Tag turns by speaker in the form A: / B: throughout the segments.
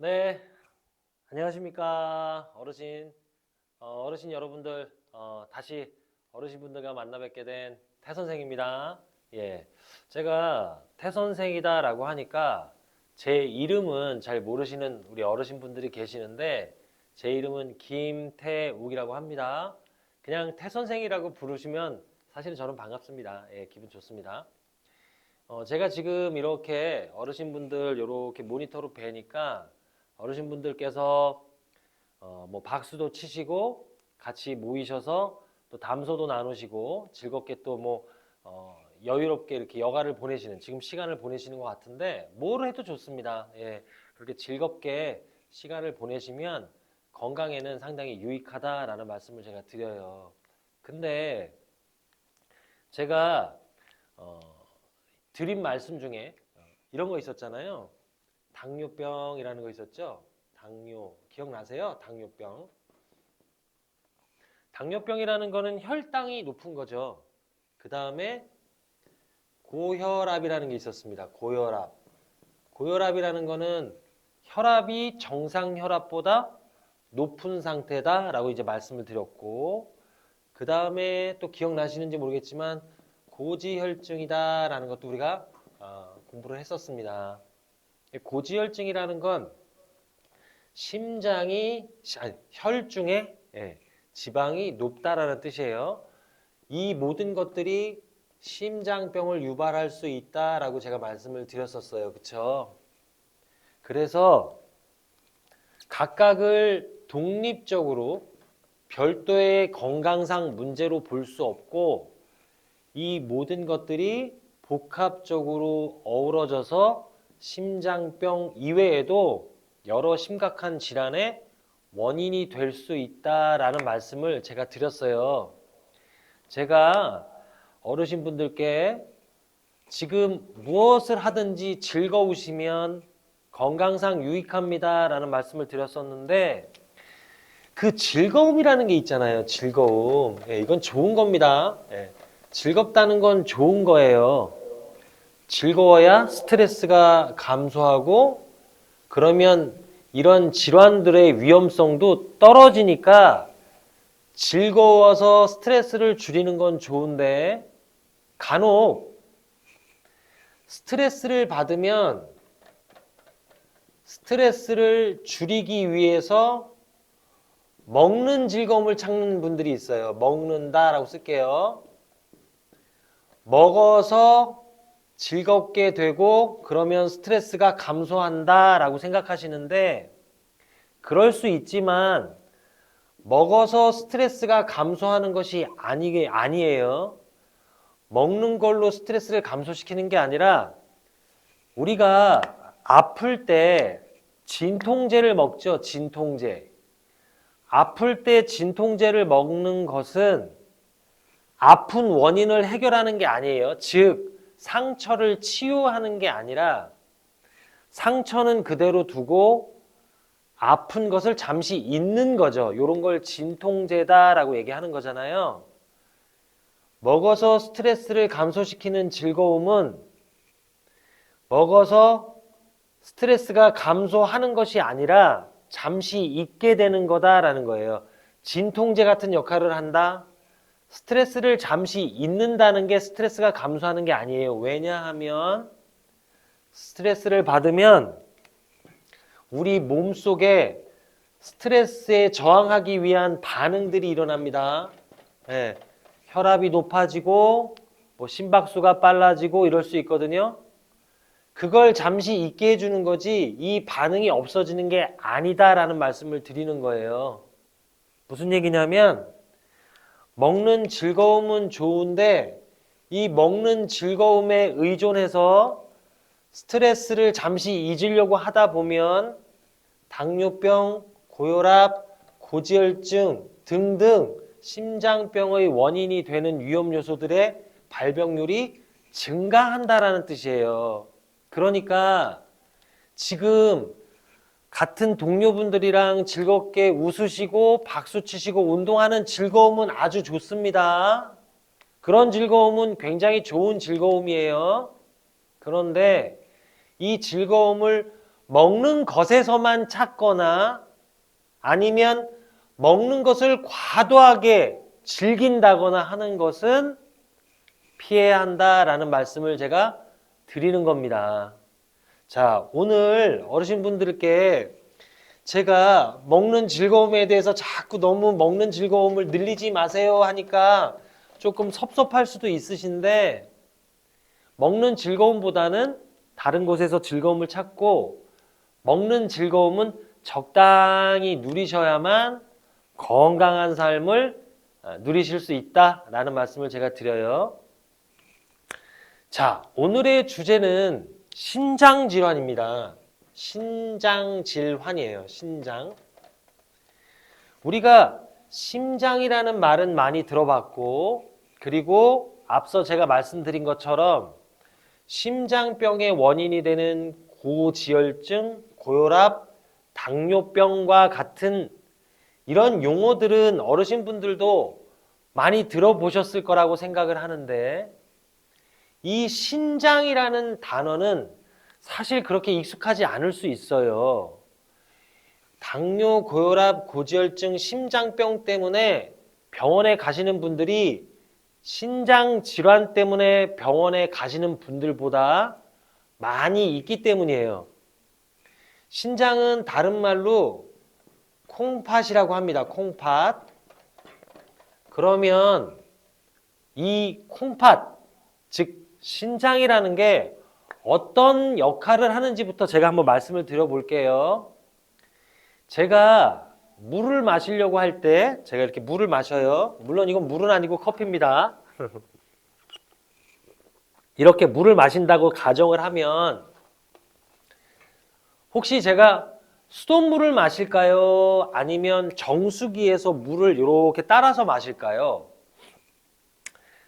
A: 네, 안녕하십니까 어르신. 어르신 여러분들, 다시 어르신분들과 만나 뵙게 된 태선생입니다. 예, 제가 태선생이다라고 하니까 제 이름은 잘 모르시는 우리 어르신분들이 계시는데, 제 이름은 김태욱이라고 합니다. 그냥 태선생이라고 부르시면 사실은 저는 반갑습니다. 예, 기분 좋습니다. 제가 지금 이렇게 어르신분들 이렇게 모니터로 뵈니까 어르신분들께서 뭐 박수도 치시고 같이 모이셔서 또 담소도 나누시고 즐겁게 또 뭐 여유롭게 이렇게 여가를 보내시는, 지금 시간을 보내시는 것 같은데, 뭘 해도 좋습니다. 예, 그렇게 즐겁게 시간을 보내시면 건강에는 상당히 유익하다라는 말씀을 제가 드려요. 근데 제가 어, 드린 말씀 중에 이런 거 있었잖아요. 당뇨병이라는 거 있었죠. 당뇨 기억나세요? 당뇨병. 당뇨병이라는 거는 혈당이 높은 거죠. 그 다음에 고혈압이라는 게 있었습니다. 고혈압. 고혈압이라는 거는 혈압이 정상 혈압보다 높은 상태다라고 이제 말씀을 드렸고, 그 다음에 또 기억나시는지 모르겠지만 고지혈증이다라는 것도 우리가 공부를 했었습니다. 고지혈증이라는 건 혈중에 지방이 높다라는 뜻이에요. 이 모든 것들이 심장병을 유발할 수 있다라고 제가 말씀을 드렸었어요. 그쵸? 그래서 각각을 독립적으로 별도의 건강상 문제로 볼 수 없고, 이 모든 것들이 복합적으로 어우러져서 심장병 이외에도 여러 심각한 질환의 원인이 될 수 있다라는 말씀을 제가 드렸어요. 제가 어르신분들께 지금 무엇을 하든지 즐거우시면 건강상 유익합니다라는 말씀을 드렸었는데, 그 즐거움이라는 게 있잖아요. 즐거움. 이건 좋은 겁니다. 즐겁다는 건 좋은 거예요. 즐거워야 스트레스가 감소하고, 그러면 이런 질환들의 위험성도 떨어지니까 즐거워서 스트레스를 줄이는 건 좋은데, 간혹 스트레스를 받으면 스트레스를 줄이기 위해서 먹는 즐거움을 찾는 분들이 있어요. 먹는다라고 쓸게요. 먹어서 즐겁게 되고 그러면 스트레스가 감소한다라고 생각하시는데, 그럴 수 있지만 먹어서 스트레스가 감소하는 것이 아니에요. 먹는 걸로 스트레스를 감소시키는 게 아니라, 우리가 아플 때 진통제를 먹죠. 진통제. 아플 때 진통제를 먹는 것은 아픈 원인을 해결하는 게 아니에요. 즉, 상처를 치유하는 게 아니라 상처는 그대로 두고 아픈 것을 잠시 잊는 거죠. 이런 걸 진통제다라고 얘기하는 거잖아요. 먹어서 스트레스를 감소시키는 즐거움은 먹어서 스트레스가 감소하는 것이 아니라 잠시 잊게 되는 거다라는 거예요. 진통제 같은 역할을 한다. 스트레스를 잠시 잊는다는 게 스트레스가 감소하는 게 아니에요. 왜냐하면 스트레스를 받으면 우리 몸속에 스트레스에 저항하기 위한 반응들이 일어납니다. 혈압이 높아지고 뭐 심박수가 빨라지고 이럴 수 있거든요. 그걸 잠시 잊게 해주는 거지 이 반응이 없어지는 게 아니다라는 말씀을 드리는 거예요. 무슨 얘기냐면, 먹는 즐거움은 좋은데 이 먹는 즐거움에 의존해서 스트레스를 잠시 잊으려고 하다 보면 당뇨병, 고혈압, 고지혈증 등등 심장병의 원인이 되는 위험 요소들의 발병률이 증가한다라는 뜻이에요. 그러니까 지금 같은 동료분들이랑 즐겁게 웃으시고 박수 치시고 운동하는 즐거움은 아주 좋습니다. 그런 즐거움은 굉장히 좋은 즐거움이에요. 그런데 이 즐거움을 먹는 것에서만 찾거나 아니면 먹는 것을 과도하게 즐긴다거나 하는 것은 피해야 한다라는 말씀을 제가 드리는 겁니다. 자, 오늘 어르신분들께 제가 먹는 즐거움에 대해서 자꾸 너무 먹는 즐거움을 늘리지 마세요 하니까 조금 섭섭할 수도 있으신데, 먹는 즐거움보다는 다른 곳에서 즐거움을 찾고 먹는 즐거움은 적당히 누리셔야만 건강한 삶을 누리실 수 있다라는 말씀을 제가 드려요. 자, 오늘의 주제는 신장질환입니다. 신장질환이에요. 신장. 우리가 심장이라는 말은 많이 들어봤고, 그리고 앞서 제가 말씀드린 것처럼 심장병의 원인이 되는 고지혈증, 고혈압, 당뇨병과 같은 이런 용어들은 어르신분들도 많이 들어보셨을 거라고 생각을 하는데, 이 신장이라는 단어는 사실 그렇게 익숙하지 않을 수 있어요. 당뇨, 고혈압, 고지혈증, 심장병 때문에 병원에 가시는 분들이 신장 질환 때문에 병원에 가시는 분들보다 많이 있기 때문이에요. 신장은 다른 말로 콩팥이라고 합니다. 콩팥. 그러면 이 콩팥, 즉 신장이라는 게 어떤 역할을 하는지부터 제가 한번 말씀을 드려볼게요. 제가 물을 마시려고 할 때 제가 이렇게 물을 마셔요. 물론 이건 물은 아니고 커피입니다. 이렇게 물을 마신다고 가정을 하면 혹시 제가 수돗물을 마실까요? 아니면 정수기에서 물을 이렇게 따라서 마실까요?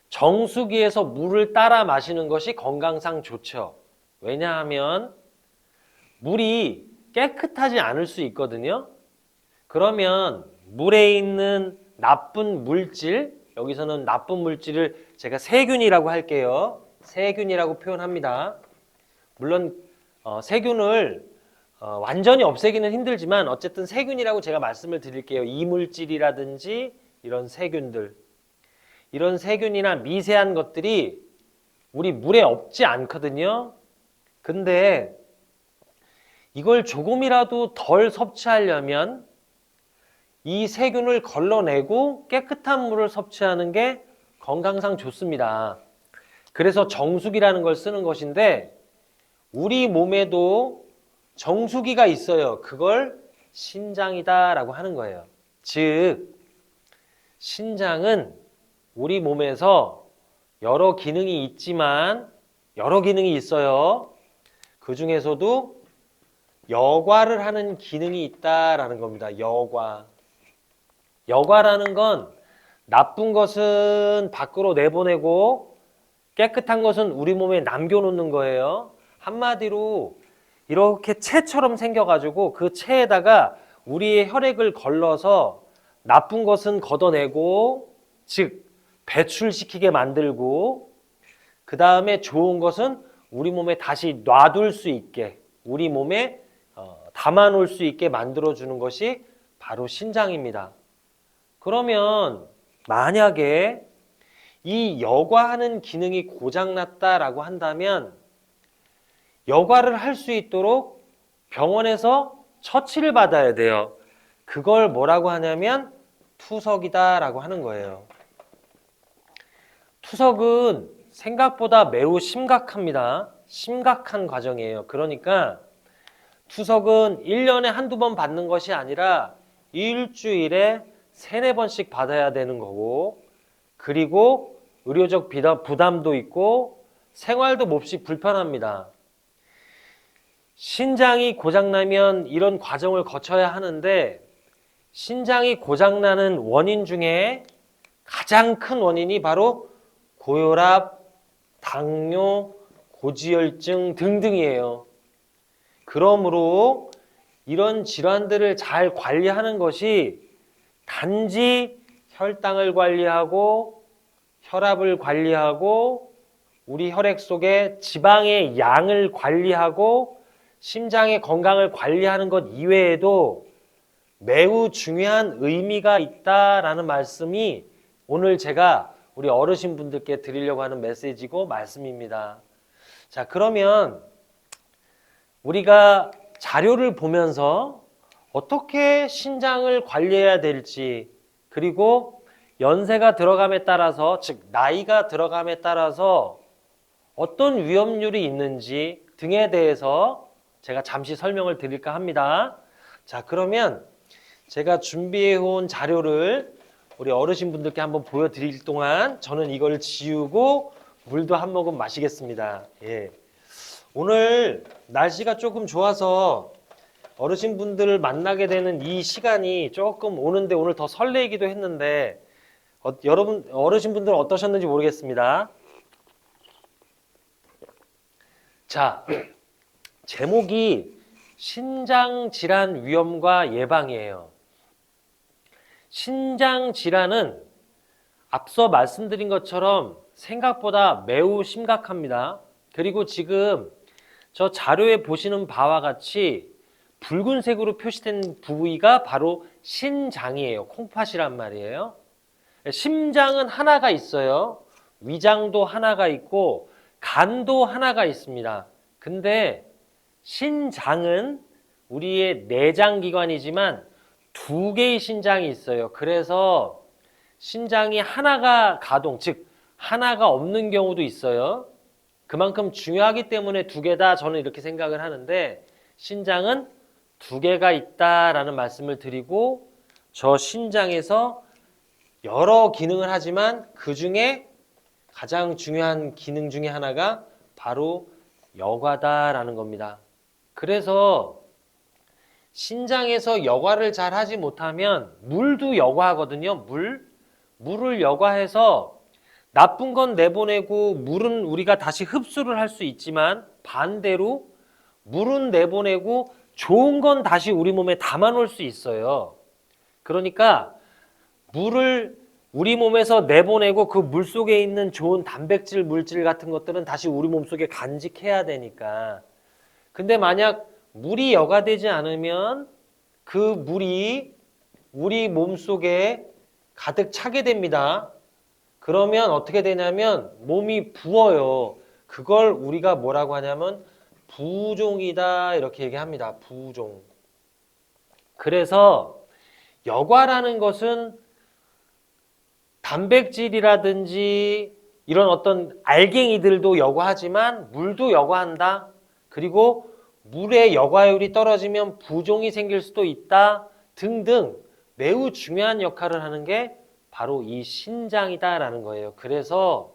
A: 정수기에서 물을 따라 마시는 것이 건강상 좋죠. 왜냐하면 물이 깨끗하지 않을 수 있거든요. 그러면 물에 있는 나쁜 물질, 여기서는 나쁜 물질을 제가 세균이라고 할게요. 세균이라고 표현합니다. 물론 세균을 완전히 없애기는 힘들지만 어쨌든 세균이라고 제가 말씀을 드릴게요. 이물질이라든지 이런 세균들, 이런 세균이나 미세한 것들이 우리 물에 없지 않거든요. 근데 이걸 조금이라도 덜 섭취하려면 이 세균을 걸러내고 깨끗한 물을 섭취하는 게 건강상 좋습니다. 그래서 정수기라는 걸 쓰는 것인데, 우리 몸에도 정수기가 있어요. 그걸 신장이다라고 하는 거예요. 즉, 신장은 우리 몸에서 여러 기능이 있지만 여러 기능이 있어요. 그 중에서도 여과를 하는 기능이 있다라는 겁니다. 여과. 여과라는 건 나쁜 것은 밖으로 내보내고 깨끗한 것은 우리 몸에 남겨놓는 거예요. 한마디로 이렇게 채처럼 생겨가지고 그 채에다가 우리의 혈액을 걸러서 나쁜 것은 걷어내고, 즉 배출시키게 만들고, 그 다음에 좋은 것은 우리 몸에 다시 놔둘 수 있게, 우리 몸에 담아놓을 수 있게 만들어주는 것이 바로 신장입니다. 그러면 만약에 이 여과하는 기능이 고장났다라고 한다면 여과를 할 수 있도록 병원에서 처치를 받아야 돼요. 그걸 뭐라고 하냐면 투석이다라고 하는 거예요. 투석은 생각보다 매우 심각합니다. 심각한 과정이에요. 그러니까 투석은 1년에 한두 번 받는 것이 아니라 일주일에 3-4번씩 받아야 되는 거고, 그리고 의료적 부담도 있고 생활도 몹시 불편합니다. 신장이 고장나면 이런 과정을 거쳐야 하는데, 신장이 고장나는 원인 중에 가장 큰 원인이 바로 고혈압, 당뇨, 고지혈증 등등이에요. 그러므로 이런 질환들을 잘 관리하는 것이 단지 혈당을 관리하고 혈압을 관리하고 우리 혈액 속에 지방의 양을 관리하고 심장의 건강을 관리하는 것 이외에도 매우 중요한 의미가 있다라는 말씀이 오늘 제가 우리 어르신분들께 드리려고 하는 메시지고 말씀입니다. 자, 그러면 우리가 자료를 보면서 어떻게 신장을 관리해야 될지, 그리고 연세가 들어감에 따라서, 즉 나이가 들어감에 따라서 어떤 위험률이 있는지 등에 대해서 제가 잠시 설명을 드릴까 합니다. 자, 그러면 제가 준비해 온 자료를 우리 어르신분들께 한번 보여드릴 동안 저는 이걸 지우고 물도 한 모금 마시겠습니다. 예. 오늘 날씨가 조금 좋아서 어르신분들을 만나게 되는 이 시간이 조금 오는데 오늘 더 설레기도 했는데 여러분 어르신분들은 어떠셨는지 모르겠습니다. 자, 제목이 신장질환 위험과 예방이에요. 신장질환은 앞서 말씀드린 것처럼 생각보다 매우 심각합니다. 그리고 지금 저 자료에 보시는 바와 같이 붉은색으로 표시된 부위가 바로 신장이에요. 콩팥이란 말이에요. 심장은 하나가 있어요. 위장도 하나가 있고 간도 하나가 있습니다. 근데 신장은 우리의 내장기관이지만 두 개의 신장이 있어요. 그래서 신장이 하나가 가동, 즉 하나가 없는 경우도 있어요. 그만큼 중요하기 때문에 두 개다 저는 이렇게 생각을 하는데 신장은 두 개가 있다라는 말씀을 드리고 저 신장에서 여러 기능을 하지만 그 중에 가장 중요한 기능 중에 하나가 바로 여과다라는 겁니다. 그래서 신장에서 여과를 잘 하지 못하면 물도 여과하거든요. 물을 여과해서 나쁜 건 내보내고 물은 우리가 다시 흡수를 할 수 있지만 반대로 물은 내보내고 좋은 건 다시 우리 몸에 담아놓을 수 있어요. 그러니까 물을 우리 몸에서 내보내고 그 물 속에 있는 좋은 단백질, 물질 같은 것들은 다시 우리 몸속에 간직해야 되니까. 근데 만약 물이 여과되지 않으면 그 물이 우리 몸속에 가득 차게 됩니다. 그러면 어떻게 되냐면 몸이 부어요. 그걸 우리가 뭐라고 하냐면 부종이다 이렇게 얘기합니다. 부종. 그래서 여과라는 것은 단백질이라든지 이런 어떤 알갱이들도 여과하지만 물도 여과한다. 그리고 물의 여과율이 떨어지면 부종이 생길 수도 있다. 등등 매우 중요한 역할을 하는 게 바로 이 신장이다라는 거예요. 그래서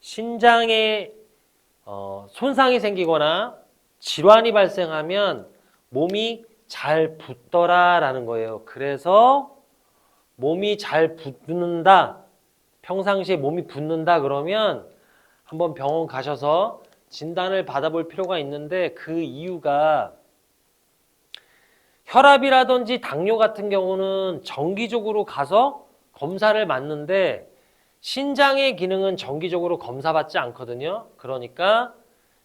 A: 신장에 손상이 생기거나 질환이 발생하면 몸이 잘 붓더라라는 거예요. 그래서 몸이 잘 붓는다, 평상시에 몸이 붓는다 그러면 한번 병원 가셔서 진단을 받아볼 필요가 있는데 그 이유가 혈압이라든지 당뇨 같은 경우는 정기적으로 가서 검사를 받는데 신장의 기능은 정기적으로 검사받지 않거든요. 그러니까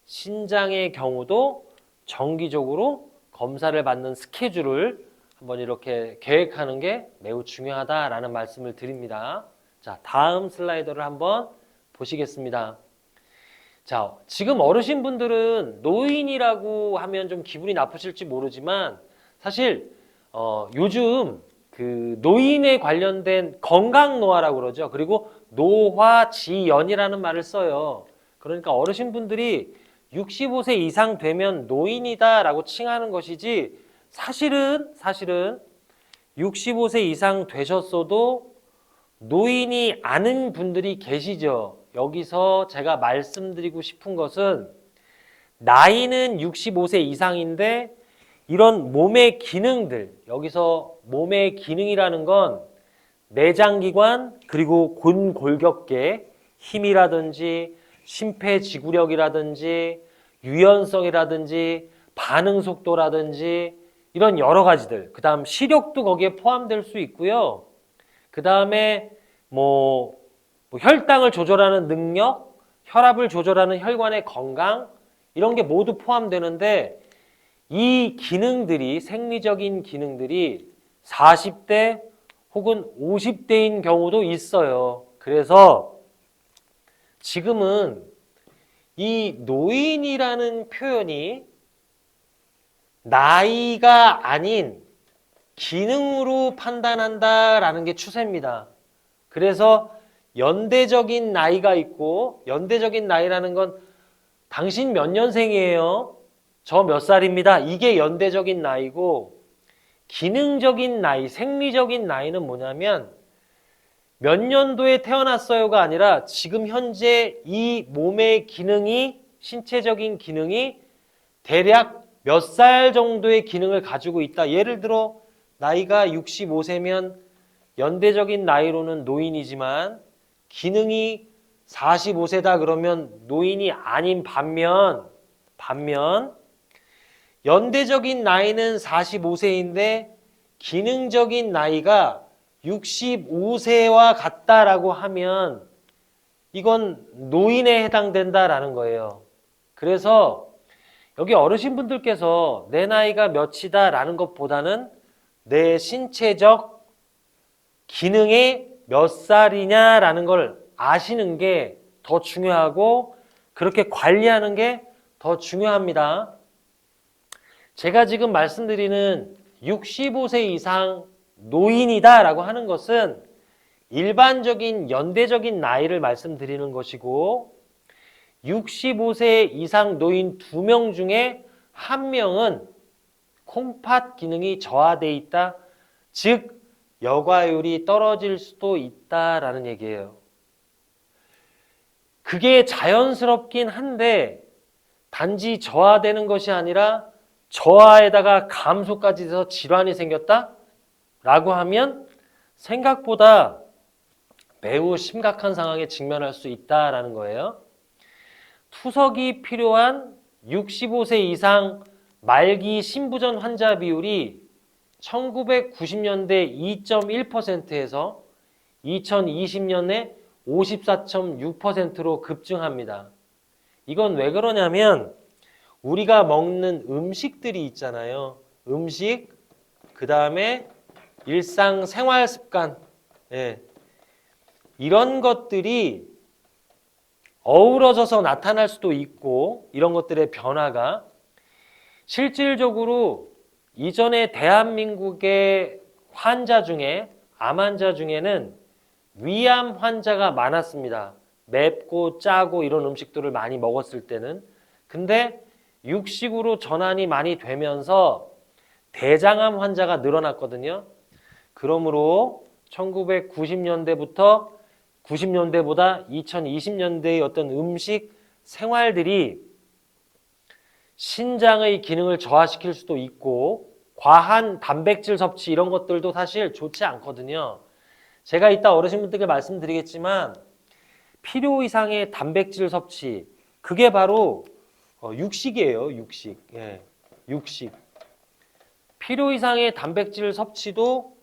A: 신장의 경우도 정기적으로 검사를 받는 스케줄을 한번 이렇게 계획하는 게 매우 중요하다라는 말씀을 드립니다. 자, 다음 슬라이더를 한번 보시겠습니다. 자, 지금 어르신분들은 노인이라고 하면 좀 기분이 나쁘실지 모르지만 사실 요즘 그 노인에 관련된 건강노화라고 그러죠. 그리고 노화지연이라는 말을 써요. 그러니까 어르신분들이 65세 이상 되면 노인이다라고 칭하는 것이지 사실은 65세 이상 되셨어도 노인이 아닌 분들이 계시죠. 여기서 제가 말씀드리고 싶은 것은 나이는 65세 이상인데 이런 몸의 기능들, 여기서 몸의 기능이라는 건 내장기관 그리고 곤골격계, 힘이라든지 심폐지구력이라든지 유연성이라든지 반응 속도라든지 이런 여러 가지들, 그 다음 시력도 거기에 포함될 수 있고요. 그 다음에 뭐 혈당을 조절하는 능력, 혈압을 조절하는 혈관의 건강 이런 게 모두 포함되는데 이 기능들이, 생리적인 기능들이 40대 혹은 50대인 경우도 있어요. 그래서 지금은 이 노인이라는 표현이 나이가 아닌 기능으로 판단한다라는 게 추세입니다. 그래서 연대적인 나이가 있고, 연대적인 나이라는 건 당신 몇 년생이에요? 저 몇 살입니다. 이게 연대적인 나이고, 기능적인 나이, 생리적인 나이는 뭐냐면 몇 년도에 태어났어요가 아니라 지금 현재 이 몸의 기능이, 신체적인 기능이 대략 몇 살 정도의 기능을 가지고 있다. 예를 들어 나이가 65세면 연대적인 나이로는 노인이지만 기능이 45세다 그러면 노인이 아닌 반면 연대적인 나이는 45세인데 기능적인 나이가 65세와 같다라고 하면 이건 노인에 해당된다라는 거예요. 그래서 여기 어르신분들께서 내 나이가 몇이다라는 것보다는 내 신체적 기능이 몇 살이냐라는 걸 아시는 게 더 중요하고 그렇게 관리하는 게 더 중요합니다. 제가 지금 말씀드리는 65세 이상 노인이다라고 하는 것은 일반적인 연대적인 나이를 말씀드리는 것이고 65세 이상 노인 2명 중에 1명은 콩팥 기능이 저하돼 있다. 즉 여과율이 떨어질 수도 있다라는 얘기예요. 그게 자연스럽긴 한데 단지 저하되는 것이 아니라 저하에다가 감소까지 돼서 질환이 생겼다? 라고 하면 생각보다 매우 심각한 상황에 직면할 수 있다라는 거예요. 투석이 필요한 65세 이상 말기 신부전 환자 비율이 1990년대 2.1%에서 2020년에 54.6%로 급증합니다. 이건 왜 그러냐면 우리가 먹는 음식들이 있잖아요. 음식, 그 다음에 일상 생활 습관, 이런 것들이 어우러져서 나타날 수도 있고 이런 것들의 변화가 실질적으로 이전에 대한민국의 환자 중에 암 환자 중에는 위암 환자가 많았습니다. 맵고 짜고 이런 음식들을 많이 먹었을 때는. 근데 육식으로 전환이 많이 되면서 대장암 환자가 늘어났거든요. 그러므로 1990년대부터 90년대보다 2020년대의 어떤 음식 생활들이 신장의 기능을 저하시킬 수도 있고 과한 단백질 섭취 이런 것들도 사실 좋지 않거든요. 제가 이따 어르신분들께 말씀드리겠지만 필요 이상의 단백질 섭취 그게 바로 육식이에요. 육식. 육식. 필요 이상의 단백질 섭취도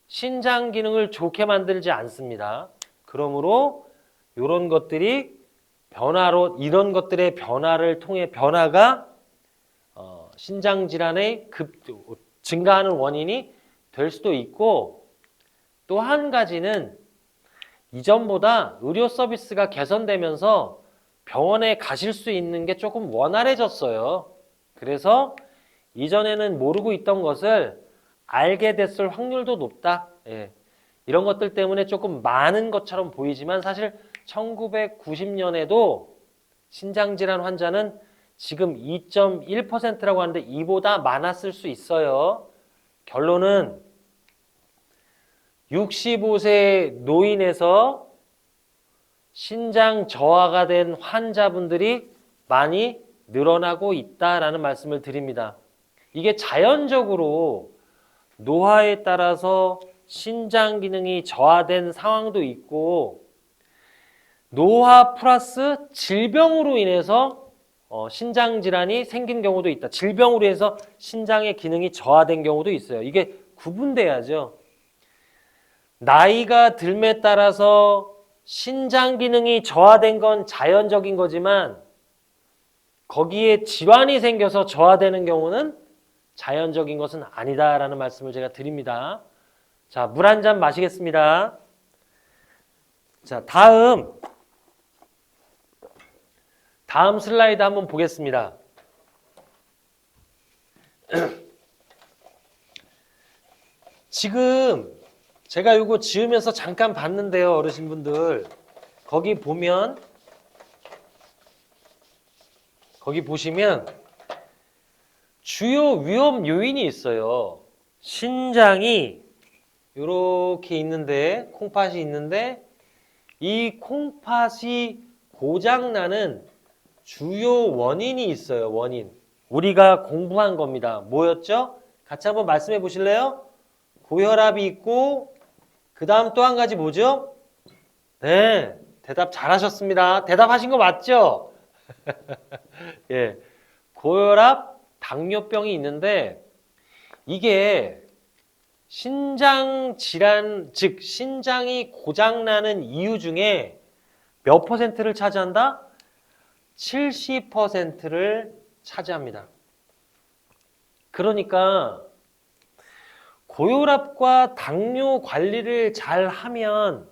A: 신장 기능을 좋게 만들지 않습니다. 그러므로 이런 것들이 변화로 이런 것들의 변화를 통해 변화가 신장 질환의 증가하는 원인이 될 수도 있고 또 한 가지는 이전보다 의료 서비스가 개선되면서 병원에 가실 수 있는 게 조금 원활해졌어요. 그래서 이전에는 모르고 있던 것을 알게 됐을 확률도 높다. 이런 것들 때문에 조금 많은 것처럼 보이지만 사실 1990년에도 신장질환 환자는 지금 2.1%라고 하는데 이보다 많았을 수 있어요. 결론은 65세 노인에서 신장 저하가 된 환자분들이 많이 늘어나고 있다라는 말씀을 드립니다. 이게 자연적으로 노화에 따라서 신장 기능이 저하된 상황도 있고 노화 플러스 질병으로 인해서 신장 질환이 생긴 경우도 있다. 질병으로 해서 신장의 기능이 저하된 경우도 있어요. 이게 구분돼야죠. 나이가 들에 따라서 신장 기능이 저하된 건 자연적인 거지만 거기에 질환이 생겨서 저하되는 경우는 자연적인 것은 아니다라는 말씀을 제가 드립니다. 자, 물 한 잔 마시겠습니다. 자, 다음 슬라이드 한번 보겠습니다. 지금 제가 이거 지으면서 잠깐 봤는데요, 어르신분들. 거기 보시면 주요 위험 요인이 있어요. 신장이 이렇게 있는데, 콩팥이 있는데, 이 콩팥이 고장나는 주요 원인이 있어요, 원인. 우리가 공부한 겁니다. 뭐였죠? 같이 한번 말씀해 보실래요? 고혈압이 있고, 그 다음 또 한 가지 뭐죠? 네, 대답 잘하셨습니다. 대답하신 거 맞죠? 예, 고혈압, 당뇨병이 있는데 이게 신장 질환, 즉 신장이 고장나는 이유 중에 몇 퍼센트를 차지한다? 70%를 차지합니다. 그러니까 고혈압과 당뇨 관리를 잘 하시면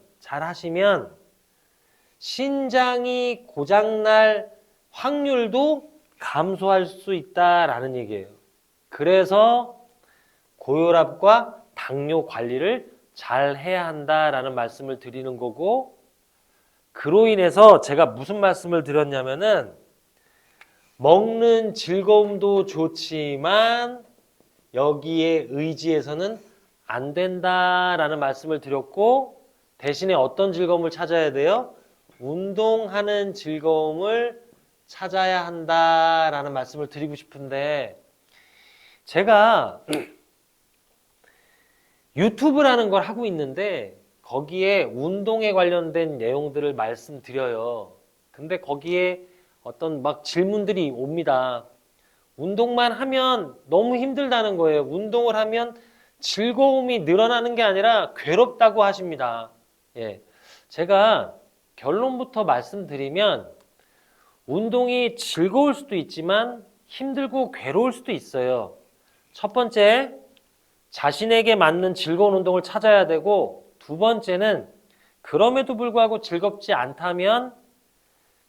A: 신장이 고장날 확률도 감소할 수 있다라는 얘기예요. 그래서 고혈압과 당뇨 관리를 잘 해야 한다라는 말씀을 드리는 거고, 그로 인해서 제가 무슨 말씀을 드렸냐면은 먹는 즐거움도 좋지만 여기에 의지해서는 안 된다라는 말씀을 드렸고, 대신에 어떤 즐거움을 찾아야 돼요? 운동하는 즐거움을 찾아야 한다라는 말씀을 드리고 싶은데, 제가 유튜브라는 걸 하고 있는데 거기에 운동에 관련된 내용들을 말씀드려요. 근데 거기에 어떤 막 질문들이 옵니다. 운동만 하면 너무 힘들다는 거예요. 운동을 하면 즐거움이 늘어나는 게 아니라 괴롭다고 하십니다. 예. 제가 결론부터 말씀드리면 운동이 즐거울 수도 있지만 힘들고 괴로울 수도 있어요. 첫 번째, 자신에게 맞는 즐거운 운동을 찾아야 되고, 두 번째는 그럼에도 불구하고 즐겁지 않다면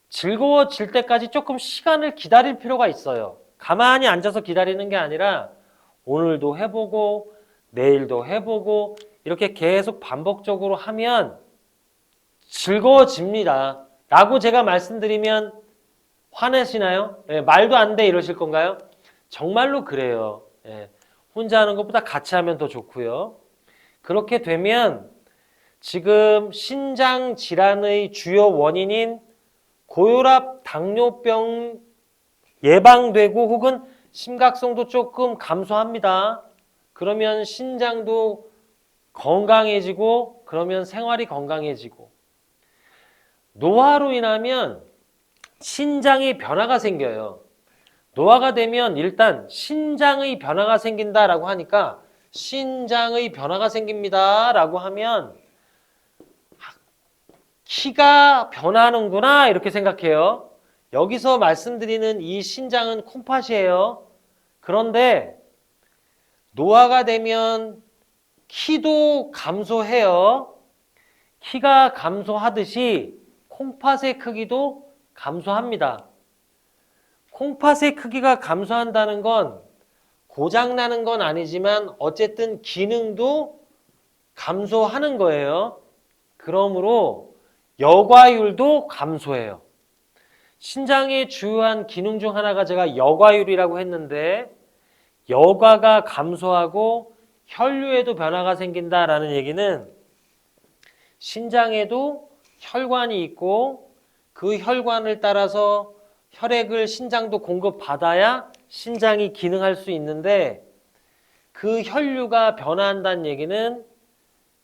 A: 즐거워질 때까지 조금 시간을 기다릴 필요가 있어요. 가만히 앉아서 기다리는 게 아니라 오늘도 해보고 내일도 해보고 이렇게 계속 반복적으로 하면 즐거워집니다. 라고 제가 말씀드리면 화내시나요? 예, 말도 안 돼 이러실 건가요? 정말로 그래요. 예, 혼자 하는 것보다 같이 하면 더 좋고요. 그렇게 되면 지금 신장 질환의 주요 원인인 고혈압, 당뇨병 예방되고 혹은 심각성도 조금 감소합니다. 그러면 신장도 건강해지고 그러면 생활이 건강해지고, 노화로 인하면 신장의 변화가 생겨요. 노화가 되면 일단 신장의 변화가 생긴다라고 하니까 신장의 변화가 생깁니다 라고 하면 키가 변하는구나 이렇게 생각해요. 여기서 말씀드리는 이 신장은 콩팥이에요. 그런데 노화가 되면 키도 감소해요. 키가 감소하듯이 콩팥의 크기도 감소합니다. 콩팥의 크기가 감소한다는 건 고장나는 건 아니지만 어쨌든 기능도 감소하는 거예요. 그러므로 여과율도 감소해요. 신장의 주요한 기능 중 하나가 제가 여과율이라고 했는데, 여과가 감소하고 혈류에도 변화가 생긴다라는 얘기는 신장에도 혈관이 있고 그 혈관을 따라서 혈액을 신장도 공급받아야 신장이 기능할 수 있는데, 그 혈류가 변화한다는 얘기는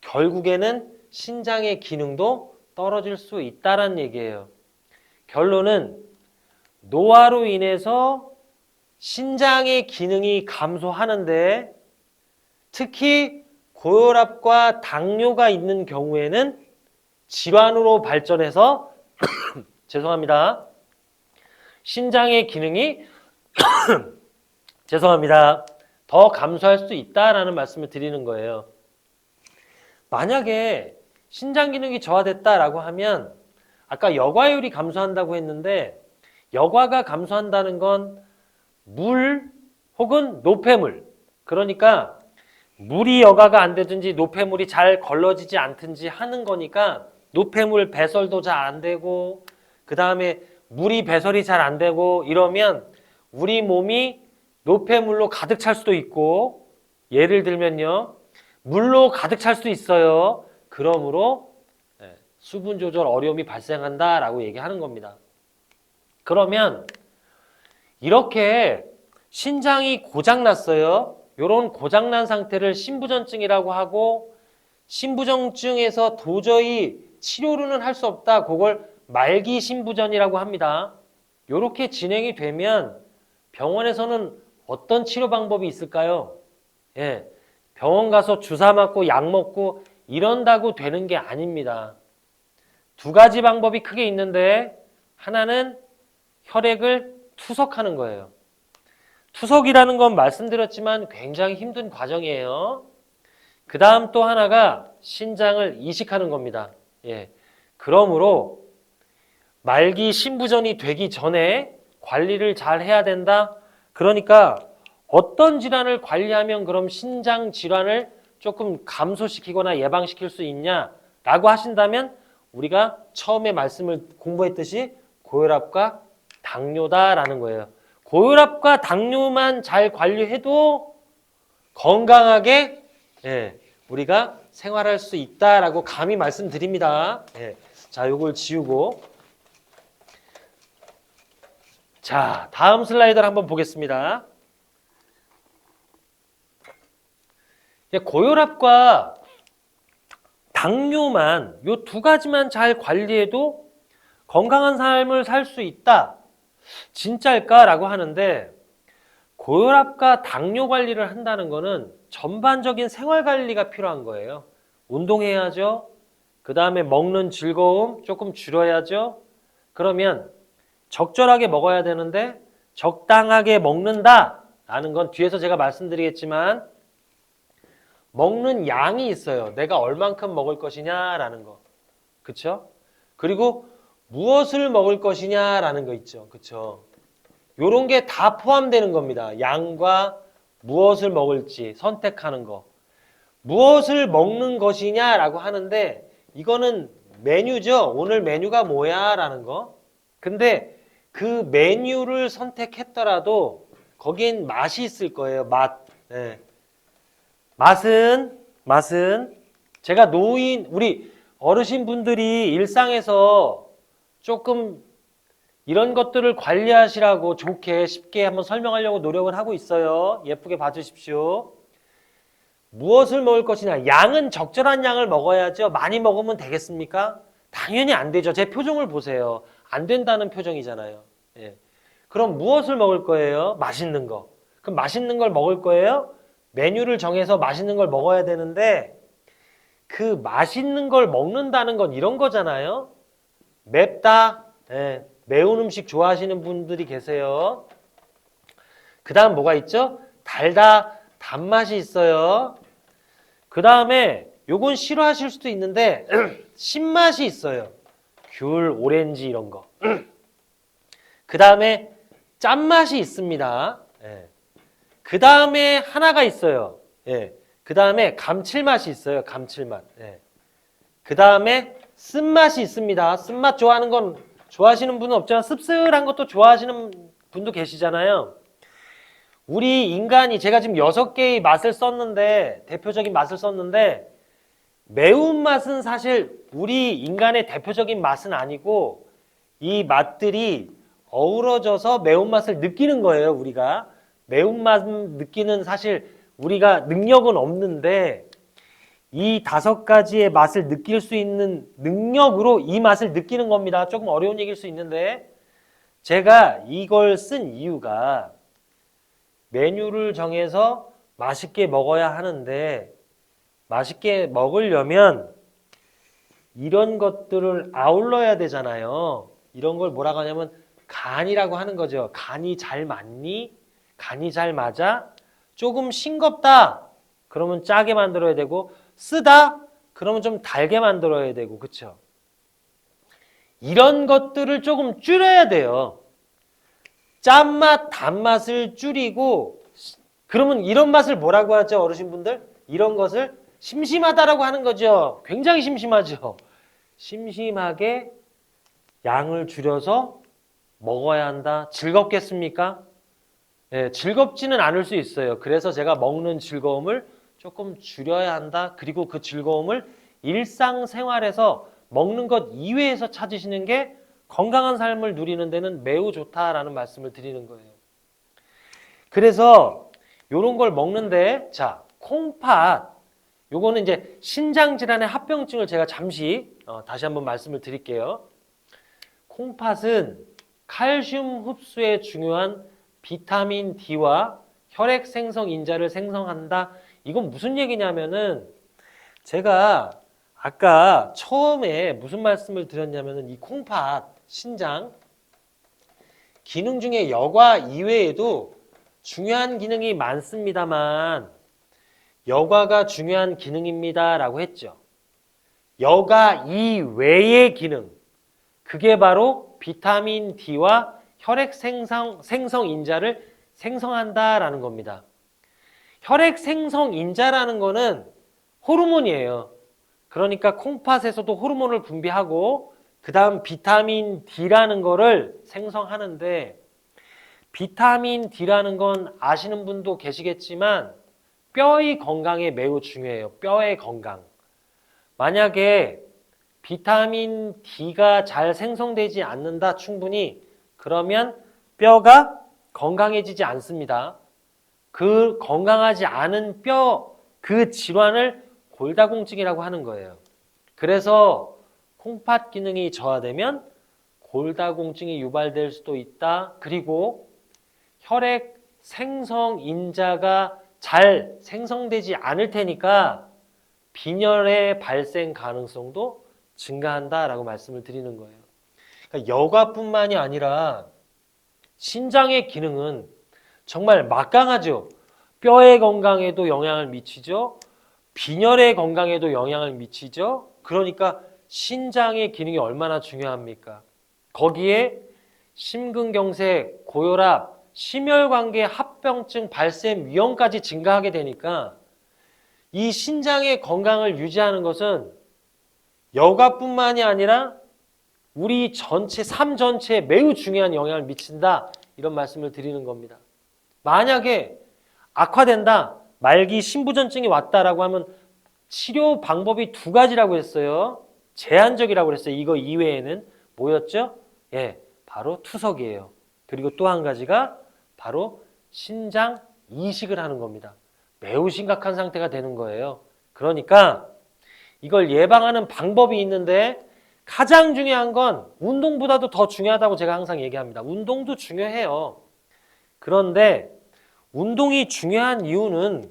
A: 결국에는 신장의 기능도 떨어질 수 있다는 얘기예요. 결론은 노화로 인해서 신장의 기능이 감소하는데, 특히 고혈압과 당뇨가 있는 경우에는 질환으로 발전해서 죄송합니다. 신장의 기능이 죄송합니다. 더 감소할 수 있다라는 말씀을 드리는 거예요. 만약에 신장 기능이 저하됐다라고 하면 아까 여과율이 감소한다고 했는데 여과가 감소한다는 건 물 혹은 노폐물, 그러니까 물이 여과가 안 되든지 노폐물이 잘 걸러지지 않든지 하는 거니까 노폐물 배설도 잘 안 되고 그 다음에 물이 배설이 잘 안 되고 이러면 우리 몸이 노폐물로 가득 찰 수도 있고 예를 들면요 물로 가득 찰 수도 있어요. 그러므로 수분 조절 어려움이 발생한다라고 얘기하는 겁니다. 그러면 이렇게 신장이 고장났어요. 이런 고장난 상태를 신부전증이라고 하고 신부전증에서 도저히 치료로는 할 수 없다. 그걸 말기 신부전이라고 합니다. 이렇게 진행이 되면 병원에서는 어떤 치료 방법이 있을까요? 예, 병원 가서 주사 맞고 약 먹고 이런다고 되는 게 아닙니다. 두 가지 방법이 크게 있는데 하나는 혈액을 투석하는 거예요. 투석이라는 건 말씀드렸지만 굉장히 힘든 과정이에요. 그 다음 또 하나가 신장을 이식하는 겁니다. 예. 그러므로 말기 신부전이 되기 전에 관리를 잘 해야 된다. 그러니까 어떤 질환을 관리하면 그럼 신장 질환을 조금 감소시키거나 예방시킬 수 있냐라고 하신다면 우리가 처음에 말씀을 공부했듯이 고혈압과 당뇨다라는 거예요. 고혈압과 당뇨만 잘 관리해도 건강하게 우리가 생활할 수 있다라고 감히 말씀드립니다. 자, 요걸 지우고 자, 다음 슬라이드를 한번 보겠습니다. 고혈압과 당뇨만 요 두 가지만 잘 관리해도 건강한 삶을 살 수 있다. 진짜일까라고 하는데 고혈압과 당뇨 관리를 한다는 거는 전반적인 생활 관리가 필요한 거예요. 운동해야죠. 그 다음에 먹는 즐거움 조금 줄여야죠. 그러면 적절하게 먹어야 되는데 적당하게 먹는다라는 건 뒤에서 제가 말씀드리겠지만 먹는 양이 있어요. 내가 얼만큼 먹을 것이냐라는 거. 그쵸? 그리고 무엇을 먹을 것이냐라는 거 있죠. 그쵸? 요런 게 다 포함되는 겁니다. 양과 무엇을 먹을지 선택하는 거. 무엇을 먹는 것이냐라고 하는데 이거는 메뉴죠. 오늘 메뉴가 뭐야? 라는 거. 근데 그 메뉴를 선택했더라도 거긴 맛이 있을 거예요. 맛. 맛은 제가 우리 어르신분들이 일상에서 조금 이런 것들을 관리하시라고 좋게 쉽게 한번 설명하려고 노력을 하고 있어요. 예쁘게 봐주십시오. 무엇을 먹을 것이냐. 양은 적절한 양을 먹어야죠. 많이 먹으면 되겠습니까? 당연히 안 되죠. 제 표정을 보세요. 안 된다는 표정이잖아요. 그럼 무엇을 먹을 거예요? 맛있는 거. 그럼 맛있는 걸 먹을 거예요? 메뉴를 정해서 맛있는 걸 먹어야 되는데 그 맛있는 걸 먹는다는 건 이런 거잖아요. 맵다. 매운 음식 좋아하시는 분들이 계세요. 그 다음 뭐가 있죠? 달다. 단맛이 있어요. 그 다음에 요건 싫어하실 수도 있는데 신맛이 있어요. 귤, 오렌지 이런 거. 그 다음에 짠맛이 있습니다. 그 다음에 하나가 있어요. 그 다음에 감칠맛이 있어요. 감칠맛. 그 다음에 쓴맛이 있습니다. 쓴맛 좋아하시는 분은 없지만 씁쓸한 것도 좋아하시는 분도 계시잖아요. 우리 인간이 제가 지금 6개의 맛을 썼는데 대표적인 맛을 썼는데 매운맛은 사실 우리 인간의 대표적인 맛은 아니고 이 맛들이 어우러져서 매운맛을 느끼는 거예요. 우리가 매운맛 느끼는 사실 우리가 능력은 없는데 이 5가지의 맛을 느낄 수 있는 능력으로 이 맛을 느끼는 겁니다. 조금 어려운 얘기일 수 있는데 제가 이걸 쓴 이유가 메뉴를 정해서 맛있게 먹어야 하는데 맛있게 먹으려면 이런 것들을 아울러야 되잖아요. 이런 걸 뭐라고 하냐면 간이라고 하는 거죠. 간이 잘 맞니? 간이 잘 맞아? 조금 싱겁다. 그러면 짜게 만들어야 되고 쓰다. 그러면 좀 달게 만들어야 되고 그쵸? 이런 것들을 조금 줄여야 돼요. 짠맛, 단맛을 줄이고 그러면 이런 맛을 뭐라고 하죠 어르신분들? 이런 것을 심심하다라고 하는 거죠. 굉장히 심심하죠. 심심하게 양을 줄여서 먹어야 한다. 즐겁겠습니까? 네, 즐겁지는 않을 수 있어요. 그래서 제가 먹는 즐거움을 조금 줄여야 한다. 그리고 그 즐거움을 일상생활에서 먹는 것 이외에서 찾으시는 게 건강한 삶을 누리는 데는 매우 좋다라는 말씀을 드리는 거예요. 그래서 이런 걸 먹는데 자, 콩팥 요거는 이제 신장 질환의 합병증을 제가 잠시 다시 한번 말씀을 드릴게요. 콩팥은 칼슘 흡수에 중요한 비타민 D와 혈액 생성 인자를 생성한다. 이건 무슨 얘기냐면은 제가 아까 처음에 무슨 말씀을 드렸냐면은 이 콩팥 신장 기능 중에 여과 이외에도 중요한 기능이 많습니다만 여과가 중요한 기능입니다라고 했죠. 여과 이외의 기능 그게 바로 비타민 D와 혈액 생성 인자를 생성한다라는 겁니다. 혈액 생성 인자라는 거는 호르몬이에요. 그러니까 콩팥에서도 호르몬을 분비하고 그 다음 비타민 D라는 거를 생성하는데 비타민 D라는 건 아시는 분도 계시겠지만 뼈의 건강에 매우 중요해요. 뼈의 건강. 만약에 비타민 D가 잘 생성되지 않는다 충분히 그러면 뼈가 건강해지지 않습니다. 그 건강하지 않은 뼈 그 질환을 골다공증이라고 하는 거예요. 그래서 콩팥 기능이 저하되면 골다공증이 유발될 수도 있다. 그리고 혈액 생성 인자가 잘 생성되지 않을 테니까 빈혈의 발생 가능성도 증가한다라고 말씀을 드리는 거예요. 그러니까 여과뿐만이 아니라 신장의 기능은 정말 막강하죠. 뼈의 건강에도 영향을 미치죠. 빈혈의 건강에도 영향을 미치죠. 그러니까 신장의 기능이 얼마나 중요합니까? 거기에 심근경색, 고혈압, 심혈관계 합병증 발생 위험까지 증가하게 되니까 이 신장의 건강을 유지하는 것은 여가뿐만이 아니라 우리 전체, 삶 전체에 매우 중요한 영향을 미친다. 이런 말씀을 드리는 겁니다. 만약에 악화된다, 말기 신부전증이 왔다라고 하면 치료 방법이 두 가지라고 했어요. 제한적이라고 했어요. 이거 이외에는 뭐였죠? 예, 바로 투석이에요. 그리고 또 한 가지가 바로 신장 이식을 하는 겁니다. 매우 심각한 상태가 되는 거예요. 그러니까 이걸 예방하는 방법이 있는데 가장 중요한 건 운동보다도 더 중요하다고 제가 항상 얘기합니다. 운동도 중요해요. 그런데 운동이 중요한 이유는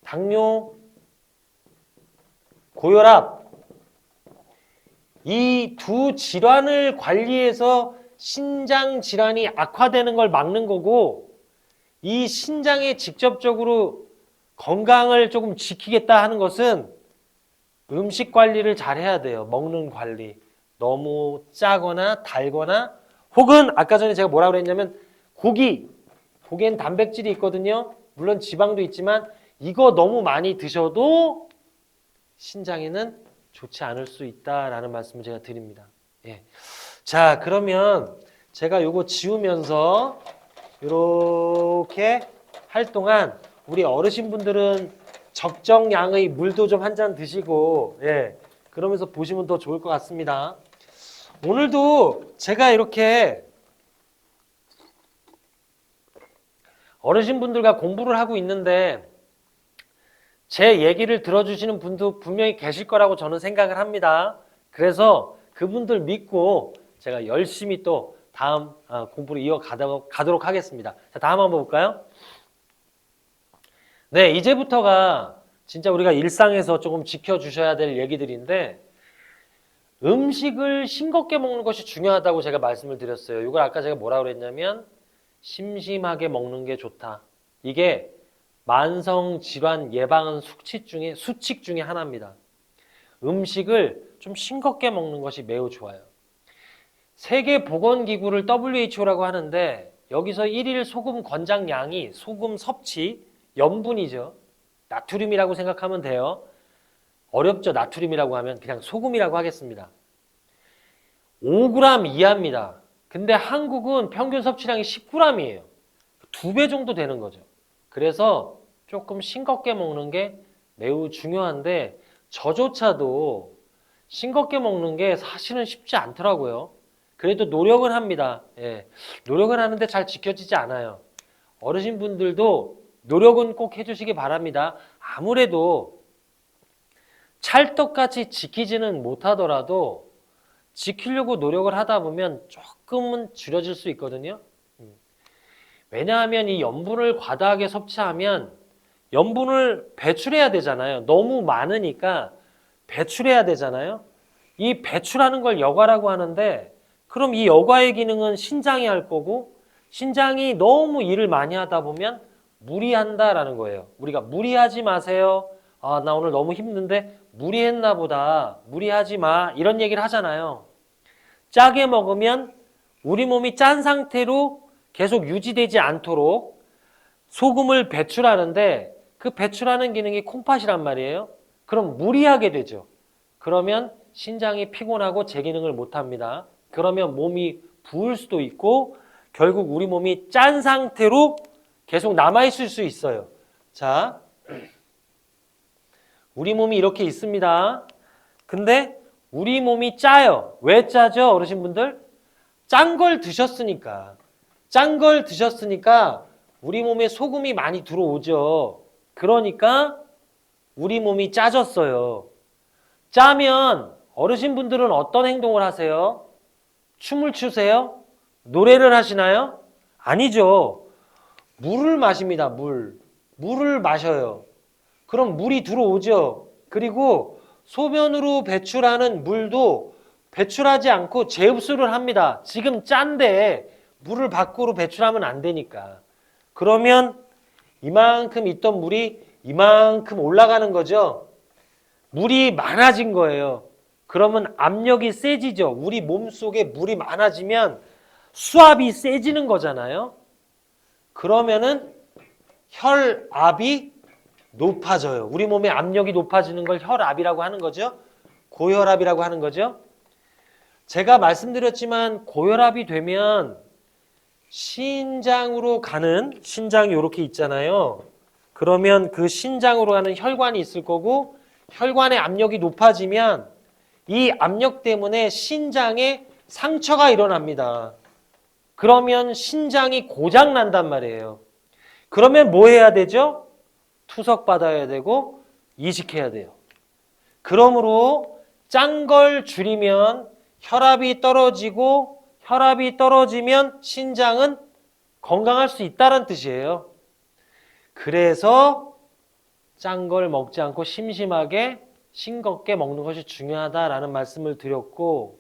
A: 당뇨, 고혈압 이 두 질환을 관리해서 신장 질환이 악화되는 걸 막는 거고 이 신장에 직접적으로 건강을 조금 지키겠다 하는 것은 음식 관리를 잘 해야 돼요. 먹는 관리. 너무 짜거나 달거나 혹은 아까 전에 제가 뭐라고 그랬냐면 고기엔 단백질이 있거든요. 물론 지방도 있지만 이거 너무 많이 드셔도 신장에는 좋지 않을 수 있다라는 말씀을 제가 드립니다. 예. 자, 그러면 제가 요거 지우면서 이렇게 할 동안 우리 어르신분들은 적정량의 물도 좀 한 잔 드시고 예, 그러면서 보시면 더 좋을 것 같습니다. 오늘도 제가 이렇게 어르신분들과 공부를 하고 있는데 제 얘기를 들어주시는 분도 분명히 계실 거라고 저는 생각을 합니다. 그래서 그분들 믿고 제가 열심히 또 다음 공부를 이어가도록 하겠습니다. 자, 다음 한번 볼까요? 네, 이제부터가 진짜 우리가 일상에서 조금 지켜주셔야 될 얘기들인데 음식을 싱겁게 먹는 것이 중요하다고 제가 말씀을 드렸어요. 이걸 아까 제가 뭐라고 그랬냐면 심심하게 먹는 게 좋다. 이게 만성 질환 예방은 수칙 중에 하나입니다. 음식을 좀 싱겁게 먹는 것이 매우 좋아요. 세계보건기구를 WHO라고 하는데 여기서 1일 소금 권장량이 소금 섭취, 염분이죠. 나트륨이라고 생각하면 돼요. 어렵죠. 나트륨이라고 하면 그냥 소금이라고 하겠습니다. 5g 이하입니다. 근데 한국은 평균 섭취량이 10g이에요. 2배 정도 되는 거죠. 그래서 조금 싱겁게 먹는 게 매우 중요한데 저조차도 싱겁게 먹는 게 사실은 쉽지 않더라고요. 그래도 노력은 합니다. 예, 노력은 하는데 잘 지켜지지 않아요. 어르신분들도 노력은 꼭 해주시기 바랍니다. 아무래도 찰떡같이 지키지는 못하더라도 지키려고 노력을 하다 보면 조금은 줄여질 수 있거든요. 왜냐하면 이 염분을 과다하게 섭취하면 염분을 배출해야 되잖아요. 너무 많으니까 배출해야 되잖아요. 이 배출하는 걸 여과라고 하는데 그럼 이 여과의 기능은 신장이 할 거고 신장이 너무 일을 많이 하다 보면 무리한다라는 거예요. 우리가 무리하지 마세요. 아, 나 오늘 너무 힘든데 무리했나 보다. 무리하지 마. 이런 얘기를 하잖아요. 짜게 먹으면 우리 몸이 짠 상태로 계속 유지되지 않도록 소금을 배출하는데 그 배출하는 기능이 콩팥이란 말이에요. 그럼 무리하게 되죠. 그러면 신장이 피곤하고 제 기능을 못합니다. 그러면 몸이 부을 수도 있고 결국 우리 몸이 짠 상태로 계속 남아있을 수 있어요. 자, 우리 몸이 이렇게 있습니다. 근데 우리 몸이 짜요. 왜 짜죠, 어르신분들? 짠 걸 드셨으니까. 짠 걸 드셨으니까 우리 몸에 소금이 많이 들어오죠. 그러니까 우리 몸이 짜졌어요. 짜면 어르신분들은 어떤 행동을 하세요? 춤을 추세요? 노래를 하시나요? 아니죠. 물을 마십니다. 물을 마셔요. 그럼 물이 들어오죠. 그리고 소변으로 배출하는 물도 배출하지 않고 재흡수를 합니다. 지금 짠데 물을 밖으로 배출하면 안 되니까. 그러면 이만큼 있던 물이 이만큼 올라가는 거죠. 물이 많아진 거예요. 그러면 압력이 세지죠. 우리 몸속에 물이 많아지면 수압이 세지는 거잖아요. 그러면은 혈압이 높아져요. 우리 몸의 압력이 높아지는 걸 혈압이라고 하는 거죠. 고혈압이라고 하는 거죠. 제가 말씀드렸지만 고혈압이 되면 신장으로 가는, 신장이 이렇게 있잖아요. 그러면 그 신장으로 가는 혈관이 있을 거고 혈관의 압력이 높아지면 이 압력 때문에 신장에 상처가 일어납니다. 그러면 신장이 고장 난단 말이에요. 그러면 뭐 해야 되죠? 투석 받아야 되고 이식해야 돼요. 그러므로 짠 걸 줄이면 혈압이 떨어지고 혈압이 떨어지면 신장은 건강할 수 있다는 뜻이에요. 그래서 짠 걸 먹지 않고 심심하게 싱겁게 먹는 것이 중요하다라는 말씀을 드렸고,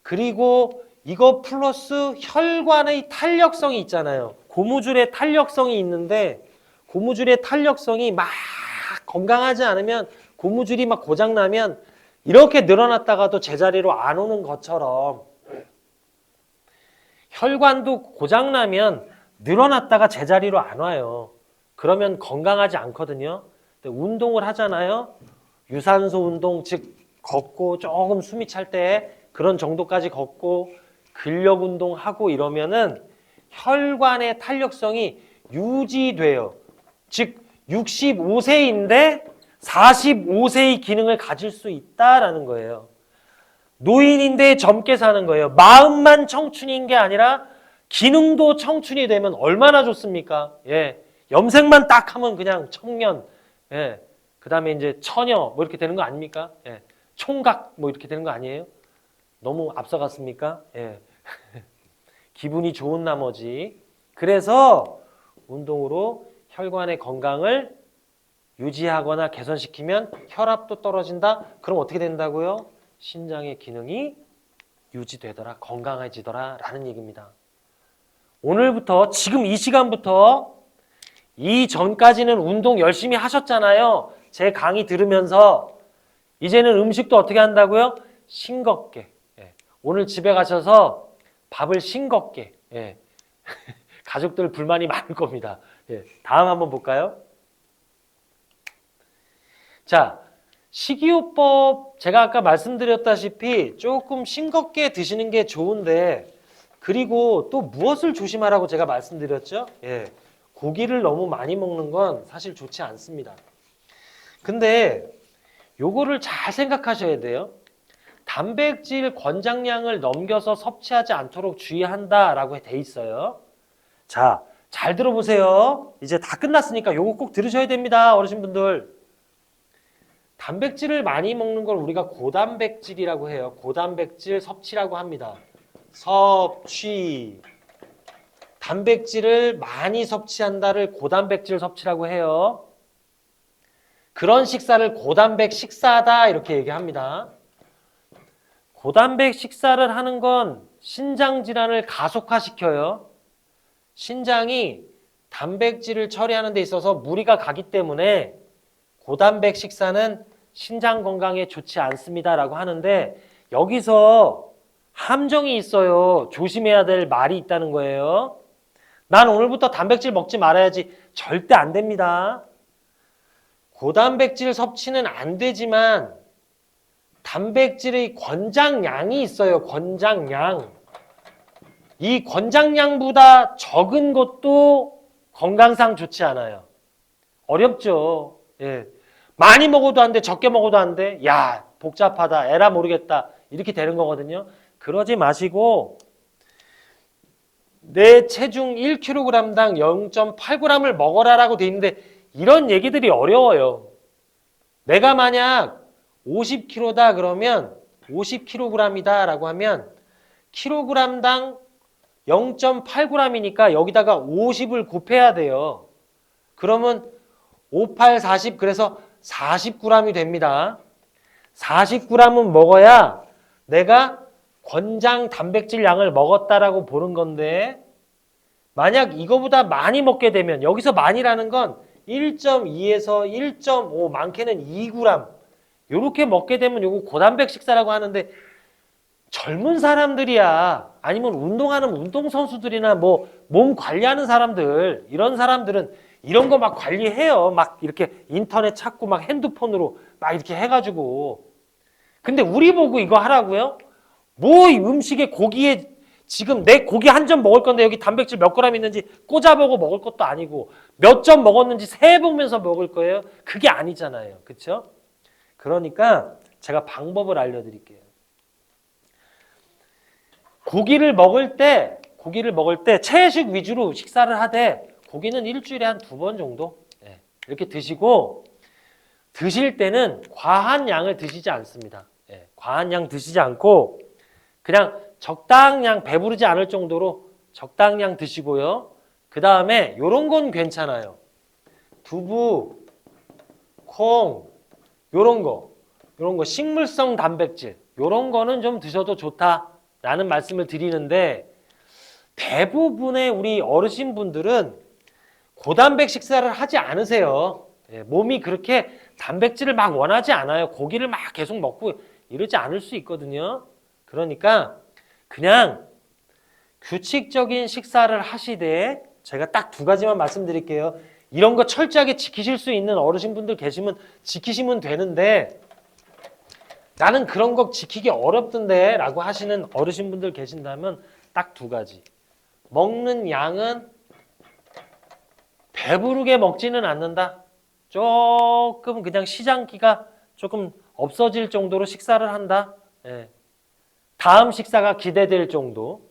A: 그리고 이거 플러스 혈관의 탄력성이 있잖아요. 고무줄의 탄력성이 있는데 고무줄의 탄력성이 막 건강하지 않으면 고무줄이 막 고장나면 이렇게 늘어났다가도 제자리로 안 오는 것처럼 혈관도 고장나면 늘어났다가 제자리로 안 와요. 그러면 건강하지 않거든요. 근데 운동을 하잖아요. 유산소 운동, 즉 걷고 조금 숨이 찰 때 그런 정도까지 걷고 근력 운동하고 이러면은 혈관의 탄력성이 유지돼요. 즉 65세인데 45세의 기능을 가질 수 있다라는 거예요. 노인인데 젊게 사는 거예요. 마음만 청춘인 게 아니라 기능도 청춘이 되면 얼마나 좋습니까? 예. 염색만 딱 하면 그냥 청년, 예. 그 다음에 이제 처녀, 뭐 이렇게 되는 거 아닙니까? 예. 총각, 뭐 이렇게 되는 거 아니에요? 너무 앞서갔습니까? 예. 기분이 좋은 나머지. 그래서 운동으로 혈관의 건강을 유지하거나 개선시키면 혈압도 떨어진다? 그럼 어떻게 된다고요? 신장의 기능이 유지되더라, 건강해지더라 라는 얘기입니다. 오늘부터, 지금 이 시간부터 이전까지는 운동 열심히 하셨잖아요. 제 강의 들으면서. 이제는 음식도 어떻게 한다고요? 싱겁게. 예. 오늘 집에 가셔서 밥을 싱겁게. 예. 가족들 불만이 많을 겁니다. 예. 다음 한번 볼까요? 자, 식이요법 제가 아까 말씀드렸다시피 조금 싱겁게 드시는 게 좋은데, 그리고 또 무엇을 조심하라고 제가 말씀드렸죠? 예. 고기를 너무 많이 먹는 건 사실 좋지 않습니다. 근데 요거를 잘 생각하셔야 돼요. 단백질 권장량을 넘겨서 섭취하지 않도록 주의한다라고 돼 있어요. 자, 잘 들어보세요. 이제 다 끝났으니까 요거 꼭 들으셔야 됩니다, 어르신분들. 단백질을 많이 먹는 걸 우리가 고단백질이라고 해요. 고단백질 섭취라고 합니다. 섭취. 단백질을 많이 섭취한다를 고단백질 섭취라고 해요. 그런 식사를 고단백 식사다 이렇게 얘기합니다. 고단백 식사를 하는 건 신장 질환을 가속화시켜요. 신장이 단백질을 처리하는 데 있어서 무리가 가기 때문에 고단백 식사는 신장 건강에 좋지 않습니다라고 하는데, 여기서 함정이 있어요. 조심해야 될 말이 있다는 거예요. 난 오늘부터 단백질 먹지 말아야지. 절대 안 됩니다. 고단백질 섭취는 안 되지만 단백질의 권장량이 있어요. 권장량. 이 권장량보다 적은 것도 건강상 좋지 않아요. 어렵죠. 예. 많이 먹어도 안 돼, 적게 먹어도 안 돼. 야, 복잡하다, 에라 모르겠다. 이렇게 되는 거거든요. 그러지 마시고 내 체중 1kg당 0.8g을 먹어라라고 돼 있는데 이런 얘기들이 어려워요. 내가 만약 50kg다 그러면 50kg이다 라고 하면 kg당 0.8g이니까 여기다가 50을 곱해야 돼요. 그러면 5, 8, 40 그래서 40g이 됩니다. 40g은 먹어야 내가 권장 단백질 양을 먹었다라고 보는 건데, 만약 이거보다 많이 먹게 되면, 여기서 많이라는 건 1.2에서 1.5 많게는 2g 이렇게 먹게 되면 요거 고단백 식사라고 하는데, 젊은 사람들이야 아니면 운동하는 운동선수들이나 뭐 몸 관리하는 사람들, 이런 사람들은 이런 거 막 관리해요. 막 이렇게 인터넷 찾고 막 핸드폰으로 막 이렇게 해가지고. 근데 우리 보고 이거 하라고요? 뭐 이 음식에 고기에 지금 내 고기 한 점 먹을 건데 여기 단백질 몇 그램 있는지 꽂아보고 먹을 것도 아니고 몇 점 먹었는지 세보면서 먹을 거예요? 그게 아니잖아요. 그렇죠? 그러니까 제가 방법을 알려드릴게요. 고기를 먹을 때 채식 위주로 식사를 하되 고기는 일주일에 한 2번 정도 이렇게 드시고, 드실 때는 과한 양을 드시지 않습니다. 과한 양 드시지 않고 그냥 적당량, 배부르지 않을 정도로 적당량 드시고요. 그 다음에 요런 건 괜찮아요. 두부, 콩, 요런 거 식물성 단백질 요런 거는 좀 드셔도 좋다라는 말씀을 드리는데, 대부분의 우리 어르신분들은 고단백 식사를 하지 않으세요. 몸이 그렇게 단백질을 막 원하지 않아요. 고기를 막 계속 먹고 이러지 않을 수 있거든요. 그러니까 그냥 규칙적인 식사를 하시되, 제가 딱 2가지만 말씀드릴게요. 이런 거 철저하게 지키실 수 있는 어르신분들 계시면 지키시면 되는데, 나는 그런 거 지키기 어렵던데 라고 하시는 어르신분들 계신다면 딱 2가지. 먹는 양은 배부르게 먹지는 않는다. 조금 그냥 시장기가 조금 없어질 정도로 식사를 한다. 다음 식사가 기대될 정도.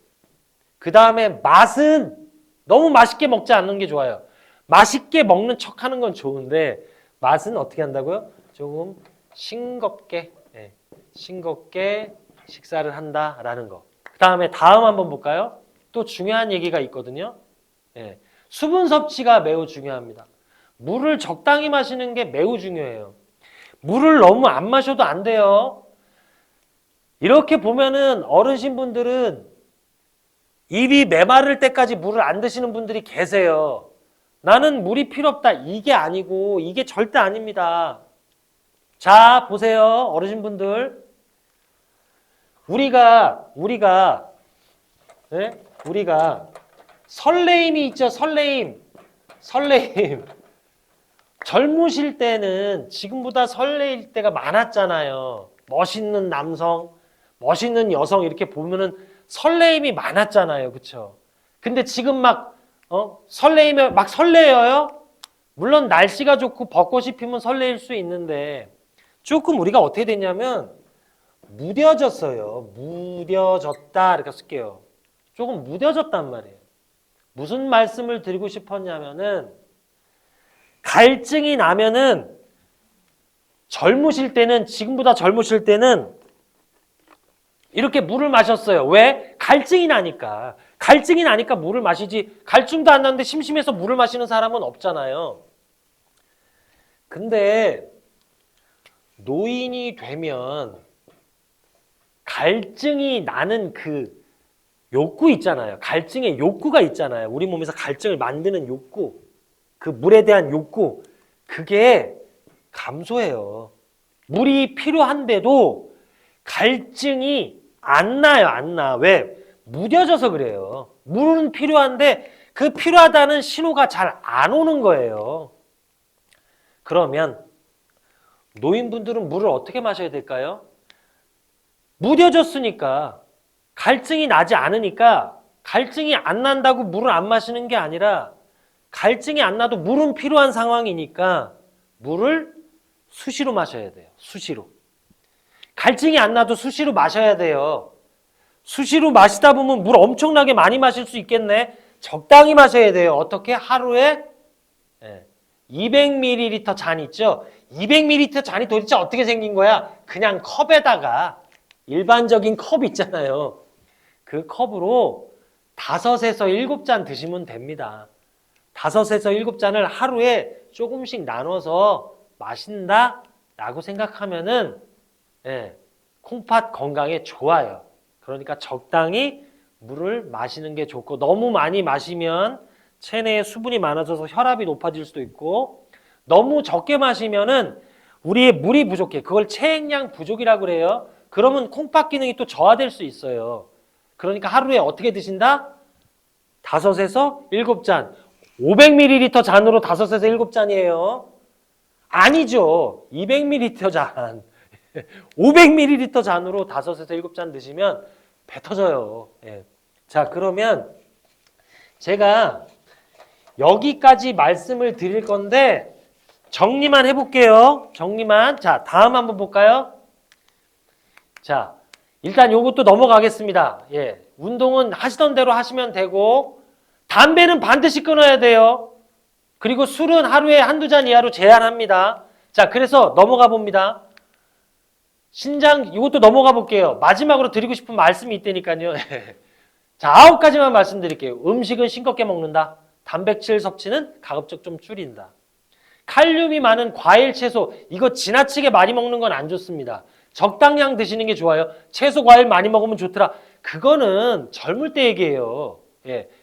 A: 그 다음에 맛은 너무 맛있게 먹지 않는 게 좋아요. 맛있게 먹는 척 하는 건 좋은데 맛은 어떻게 한다고요? 조금 싱겁게 식사를 한다라는 거. 그 다음에 다음 한번 볼까요? 또 중요한 얘기가 있거든요. 수분 섭취가 매우 중요합니다. 물을 적당히 마시는 게 매우 중요해요. 물을 너무 안 마셔도 안 돼요. 이렇게 보면은 어르신분들은 입이 메마를 때까지 물을 안 드시는 분들이 계세요. 나는 물이 필요 없다. 이게 아니고 이게 절대 아닙니다. 자, 보세요. 어르신분들. 우리가 설레임이 있죠. 설레임. 젊으실 때는 지금보다 설레일 때가 많았잖아요. 멋있는 남성, 멋있는 여성 이렇게 보면은 설레임이 많았잖아요. 그쵸? 근데 지금 막 설레이면 막 설레어요? 물론 날씨가 좋고 벚꽃이 피면 설레일 수 있는데 조금 우리가 어떻게 됐냐면 무뎌졌어요. 무뎌졌다 이렇게 쓸게요. 조금 무뎌졌단 말이에요. 무슨 말씀을 드리고 싶었냐면은 갈증이 나면은 젊으실 때는 지금보다 젊으실 때는 이렇게 물을 마셨어요. 왜? 갈증이 나니까. 갈증이 나니까 물을 마시지. 갈증도 안 나는데 심심해서 물을 마시는 사람은 없잖아요. 근데 노인이 되면 갈증이 나는 그 욕구 있잖아요. 갈증의 욕구가 있잖아요. 우리 몸에서 갈증을 만드는 욕구. 그 물에 대한 욕구. 그게 감소해요. 물이 필요한데도 갈증이 안 나요. 안 나. 왜? 무뎌져서 그래요. 물은 필요한데 그 필요하다는 신호가 잘 안 오는 거예요. 그러면 노인분들은 물을 어떻게 마셔야 될까요? 무뎌졌으니까 갈증이 나지 않으니까 갈증이 안 난다고 물을 안 마시는 게 아니라 갈증이 안 나도 물은 필요한 상황이니까 물을 수시로 마셔야 돼요. 수시로. 갈증이 안 나도 수시로 마셔야 돼요. 수시로 마시다 보면 물 엄청나게 많이 마실 수 있겠네. 적당히 마셔야 돼요. 어떻게? 하루에 200ml 잔 있죠? 200ml 잔이 도대체 어떻게 생긴 거야? 그냥 컵에다가 일반적인 컵 있잖아요. 그 컵으로 5에서 7잔 드시면 됩니다. 5에서 7잔을 하루에 조금씩 나눠서 마신다 라고 생각하면은 콩팥 건강에 좋아요. 그러니까 적당히 물을 마시는 게 좋고 너무 많이 마시면 체내에 수분이 많아져서 혈압이 높아질 수도 있고 너무 적게 마시면은 우리의 물이 부족해. 그걸 체액량 부족이라고 그래요. 그러면 콩팥 기능이 또 저하될 수 있어요. 그러니까 하루에 어떻게 드신다? 5에서 7잔. 500ml 잔으로 5에서 7잔이에요. 아니죠. 200ml 잔. 500ml 잔으로 5에서 7잔 드시면 배 터져요. 자, 그러면 제가 여기까지 말씀을 드릴 건데 정리만 해볼게요. 정리만. 자, 다음 한번 볼까요? 자, 일단 요것도 넘어가겠습니다. 운동은 하시던 대로 하시면 되고 담배는 반드시 끊어야 돼요. 그리고 술은 하루에 한두 잔 이하로 제한합니다. 자, 그래서 넘어가 봅니다. 신장, 이것도 넘어가 볼게요. 마지막으로 드리고 싶은 말씀이 있다니까요. 자, 9가지만 말씀드릴게요. 음식은 싱겁게 먹는다. 단백질 섭취는 가급적 좀 줄인다. 칼륨이 많은 과일, 채소, 이거 지나치게 많이 먹는 건 안 좋습니다. 적당량 드시는 게 좋아요. 채소, 과일 많이 먹으면 좋더라. 그거는 젊을 때 얘기예요.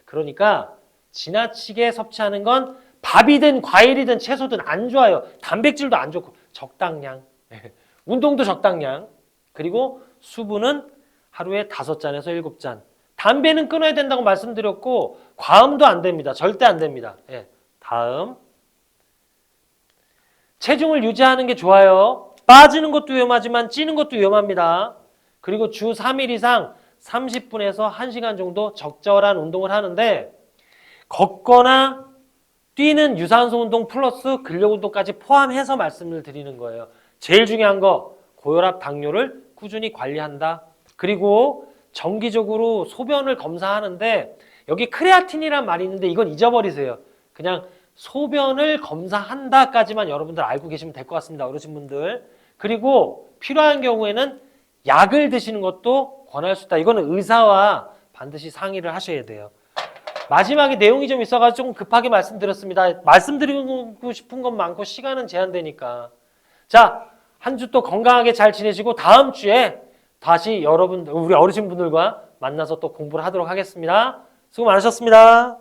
A: 그러니까 지나치게 섭취하는 건 밥이든 과일이든 채소든 안 좋아요. 단백질도 안 좋고 적당량. 운동도 적당량. 그리고 수분은 하루에 5잔에서 7잔. 담배는 끊어야 된다고 말씀드렸고 과음도 안 됩니다. 절대 안 됩니다. 다음. 체중을 유지하는 게 좋아요. 빠지는 것도 위험하지만 찌는 것도 위험합니다. 그리고 주 3일 이상 30분에서 1시간 정도 적절한 운동을 하는데 걷거나 뛰는 유산소 운동 플러스 근력 운동까지 포함해서 말씀을 드리는 거예요. 제일 중요한 거 고혈압, 당뇨를 꾸준히 관리한다. 그리고 정기적으로 소변을 검사하는데 여기 크레아틴이란 말이 있는데 이건 잊어버리세요. 그냥 소변을 검사한다까지만 여러분들 알고 계시면 될 것 같습니다. 어르신분들. 그리고 필요한 경우에는 약을 드시는 것도 권할 수 있다. 이거는 의사와 반드시 상의를 하셔야 돼요. 마지막에 내용이 좀 있어가지고 조금 급하게 말씀드렸습니다. 말씀드리고 싶은 건 많고 시간은 제한되니까. 자, 한 주 또 건강하게 잘 지내시고 다음 주에 다시 여러분, 우리 어르신분들과 만나서 또 공부를 하도록 하겠습니다. 수고 많으셨습니다.